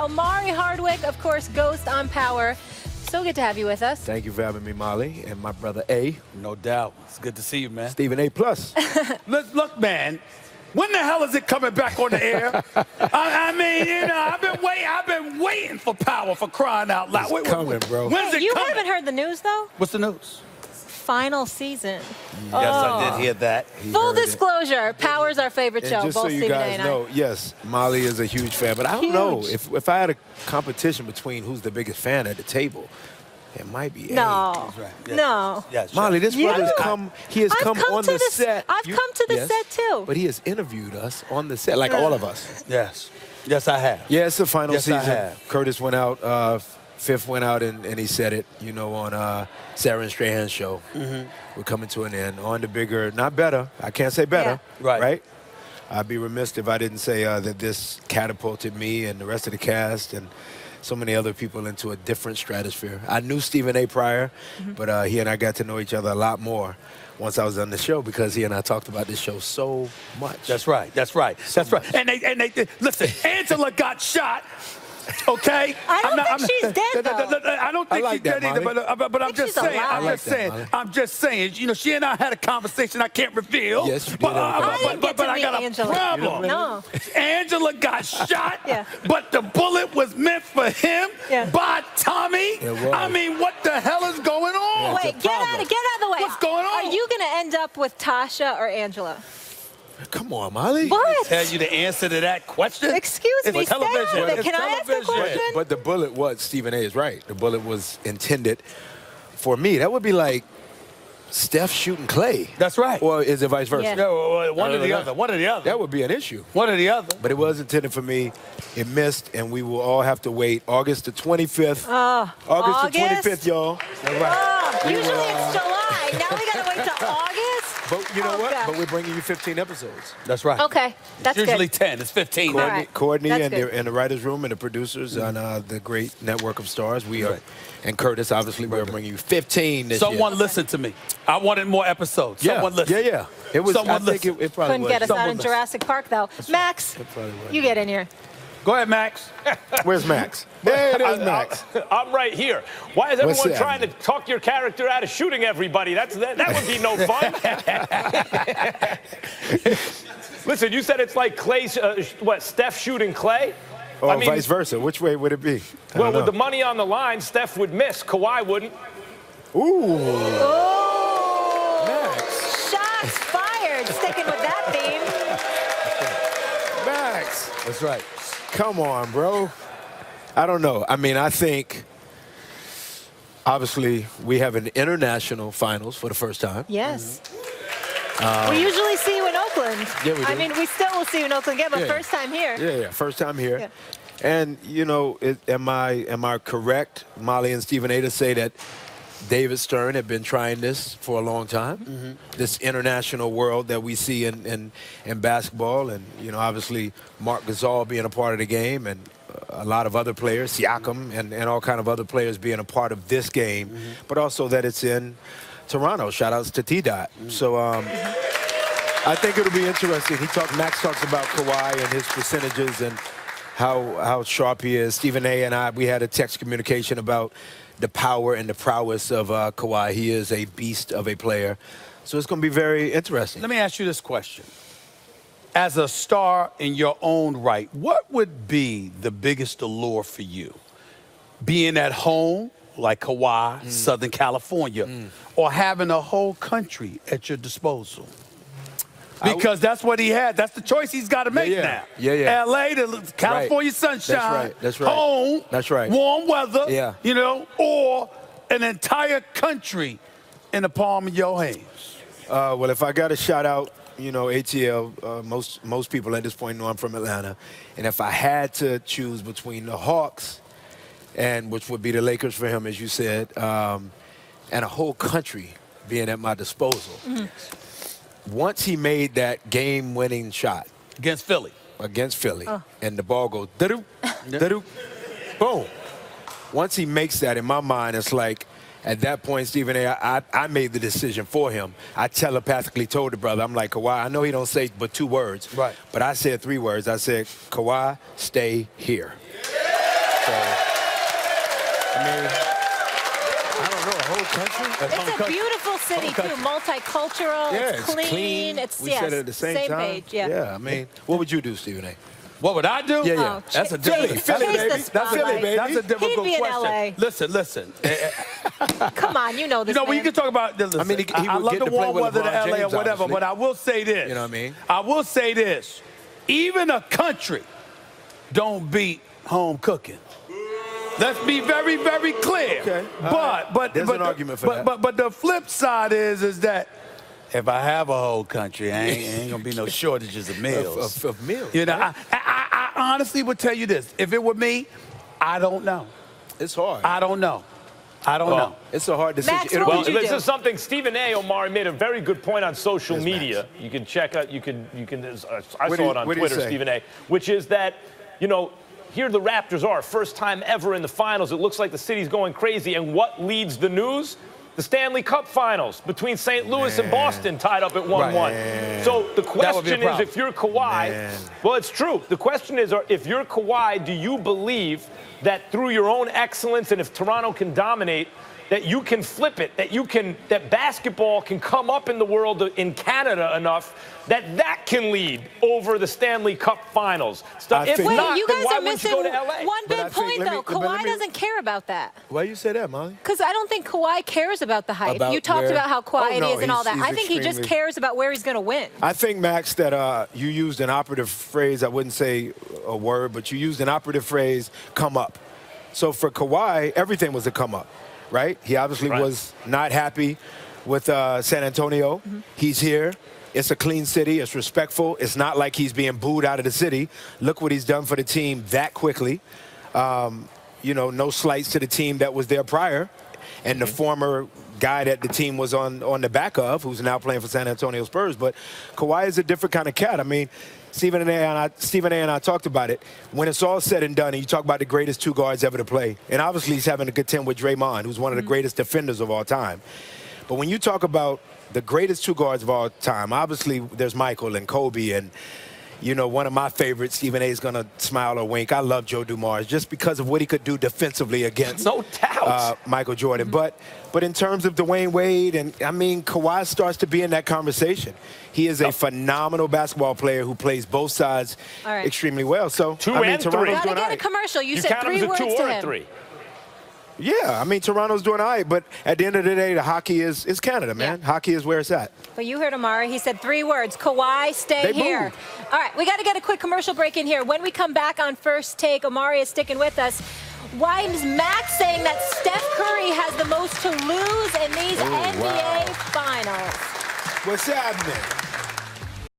Omari Hardwick, of course, Ghost on Power. So good to have you with us. Thank you for having me, Molly, and my brother A. No doubt. It's good to see you, man. Stephen A. Plus. Look, man. When the hell is it coming back on the air? I mean, you know, I've been waiting for Power, for crying out loud. It's coming, bro. When's it You coming? haven't heard the news, though? What's the news? Final season. Yes, I did hear that. Full disclosure, Power's our favorite And show, just both so you Stephen A. guys and know, yes, Molly is a huge fan, but I don't know if I had a competition between who's the biggest fan at the table. It might be A. No, right. Yes. no. Yes, Molly, this brother's Yeah. come. He has come on the set. I've come to the Yes, set too. But he has interviewed us on the set, like all of us. Yes. Yes, I have. Yeah, it's the final Yes, I season. have. Curtis went out, Fifth went out, and he said it, you know, on Sarah and Strahan's show. We're coming to an end. On to bigger, not better. I can't say better. Yeah. Right. I'd be remiss if I didn't say that this catapulted me and the rest of the cast and so many other people into a different stratosphere. I knew Stephen A. prior, but he and I got to know each other a lot more once I was on the show because he and I talked about this show so much. That's right. That's right. That's right. And they listen, Angela got shot. Okay, I don't think she's dead, though. I don't think I like she's dead that, either. But I'm think just she's saying. alive. I'm I just like that, saying. Molly. I'm just saying. You know, she and I had a conversation I can't reveal. Yes, you did. But I didn't get to I meet got a Angela. problem. No. Angela got shot, Yeah. but the bullet was meant for him by Tommy. It was. I mean, what the hell is going on? It's a Wait, get out problem. of the way. What's going on? Are you going to end up with Tasha or Angela? Come on, Molly. What? Tell you the answer to that question? Excuse It's me, television. stop. It's Can I ask a television. question? But the bullet was, Stephen A. is right. The bullet was intended for me. That would be like Steph shooting Clay. That's right. Or is it vice versa? Yeah. No, one or the know. other. One or the other. That would be an issue. One or the other. But it was intended for me. It missed, and we will all have to wait August the 25th. August the 25th, y'all. Usually it's July. Now we got to wait till August? But you know what? gosh. But we're bringing you 15 episodes. That's right. Okay, that's It's usually good. 10. It's 15. All right. Courtney That's and good. the writers' room and the producers on the great network of Starz. We are, and Curtis, obviously, we are bringing you 15 this Someone year. listen to me. I wanted more episodes. Yeah, Someone listen. yeah. It was. Someone I think listen. it probably Couldn't was. get us out Someone in listen. Jurassic Park, though. Max, probably was. you get in here. Go ahead, Max. Where's Max? There it is, Max. I'm right here. Why is What's everyone that? trying to talk your character out of shooting everybody? That would be no fun. Listen, you said it's like Clay's, Steph shooting Clay? Or I mean, vice versa. Which way would it be? I Well, don't with the know. money on the line, Steph would miss. Kawhi wouldn't. Ooh. Oh, Max. shots fired. Sticking with that theme. Max. That's right. Come on, bro. I don't know. I mean, I think, obviously, we have an international finals for the first time. Yes. We usually see you in Oakland. Yeah, we do. I mean, we still will see you in Oakland again, but Yeah. first time here. Yeah. First time here. Yeah. And, you know, am I correct, Molly and Stephen A., to say that David Stern had been trying this for a long time? This international world that we see in basketball, and, you know, obviously Marc Gasol being a part of the game, and a lot of other players, Siakam, and all kind of other players being a part of this game, but also that it's in Toronto. Shout outs to T-Dot. So I think it'll be interesting. Max talks about Kawhi and his percentages and how sharp he is. Stephen A. and I, we had a text communication about the power and the prowess of Kawhi. He is a beast of a player. So it's going to be very interesting. Let me ask you this question. As a star in your own right, what would be the biggest allure for you? Being at home, like Kawhi, Southern California, or having a whole country at your disposal? Because that's what he had. That's the choice he's got to make now. Yeah. L.A., the California sunshine. That's right. Home. That's right. Warm weather. Yeah. You know, or an entire country in the palm of your hands. Well, if I got to shout out, you know, ATL, most people at this point know I'm from Atlanta. And if I had to choose between the Hawks, and which would be the Lakers for him, as you said, and a whole country being at my disposal. Once he made that game-winning shot Against Philly. and the ball goes, da-doo, da-doo, boom. Once he makes that, in my mind, it's like, at that point, Stephen A., I made the decision for him. I telepathically told the brother, I'm like, Kawhi, I know he don't say but 2 words. Right. But I said 3 words. I said, Kawhi, stay here. So, I mean, I don't know, a whole country? It's a beautiful city, too. Multicultural. Yeah, it's clean. It's, we said it at the same time. Page, yeah. Yeah, I mean, what would you do, Stephen A? What would I do? Yeah, yeah. Oh, That's a Philly, difficult baby. That's a difficult He'd be in question. LA. Listen. Come on, you know this. Well, you can talk about. Listen, I mean, he I would love get the to play warm with weather to LeBron LA or James, whatever, obviously. but I will say this. You know what I mean? I will say this. Even a country don't beat home cooking. Let's be very, very clear. Okay. But There's an argument for that. But the flip side is that if I have a whole country, ain't gonna be no shortages of meals. Of meals. You know, I honestly would tell you this. If it were me, I don't know. It's hard. I don't know. know. It's a hard decision. Max, what Well, would you this do? is something Stephen A. Omari made a very good point on social media. You can check out. You can. I saw it on Twitter, Stephen A. Which is that, here the Raptors are, first time ever in the finals. It looks like the city's going crazy. And what leads the news? The Stanley Cup Finals between St. Louis and Boston tied up at 1-1. So the question is, if you're Kawhi, well, it's true. The question is, if you're Kawhi, do you believe that through your own excellence and if Toronto can dominate, that you can flip it, that basketball can come up in the world in Canada enough that can lead over the Stanley Cup Finals. Wait, not, you guys are missing go to LA? one big point, though. Kawhi doesn't care about that. Why you say that, Molly? Because I don't think Kawhi cares about the hype. About you talked where? about how quiet he is and all that. he's I think he just cares about where he's going to win. I think, Max, that you used an operative phrase. I wouldn't say a word, but you used an operative phrase, come up. So for Kawhi, everything was a come up, right? He obviously was not happy with San Antonio. He's here. It's a clean city. It's respectful. It's not like he's being booed out of the city. Look what he's done for the team that quickly. No slights to the team that was there prior. And the former guy that the team was on the back of, who's now playing for San Antonio Spurs. But Kawhi is a different kind of cat. I mean, Stephen A. and I talked about it. When it's all said and done, and you talk about the greatest two guards ever to play, and obviously he's having to contend with Draymond, who's one of the greatest defenders of all time. But when you talk about the greatest two guards of all time, obviously there's Michael and Kobe and, one of my favorites, Stephen A. is going to smile or wink. I love Joe Dumars just because of what he could do defensively against Michael Jordan. But in terms of Dwayne Wade, and I mean, Kawhi starts to be in that conversation. He is a phenomenal basketball player who plays both sides extremely well. So, Toronto's Got to get a commercial. You said 3 words to him. 3. Yeah, I mean, Toronto's doing all right, but at the end of the day, the hockey is Canada, man. Yeah. Hockey is where it's at. But you heard Omari. He said 3 words. Kawhi, stay here. Moved. All right, we got to get a quick commercial break in here. When we come back on First Take, Omari is sticking with us. Why is Max saying that Steph Curry has the most to lose in these NBA Finals? What's happening?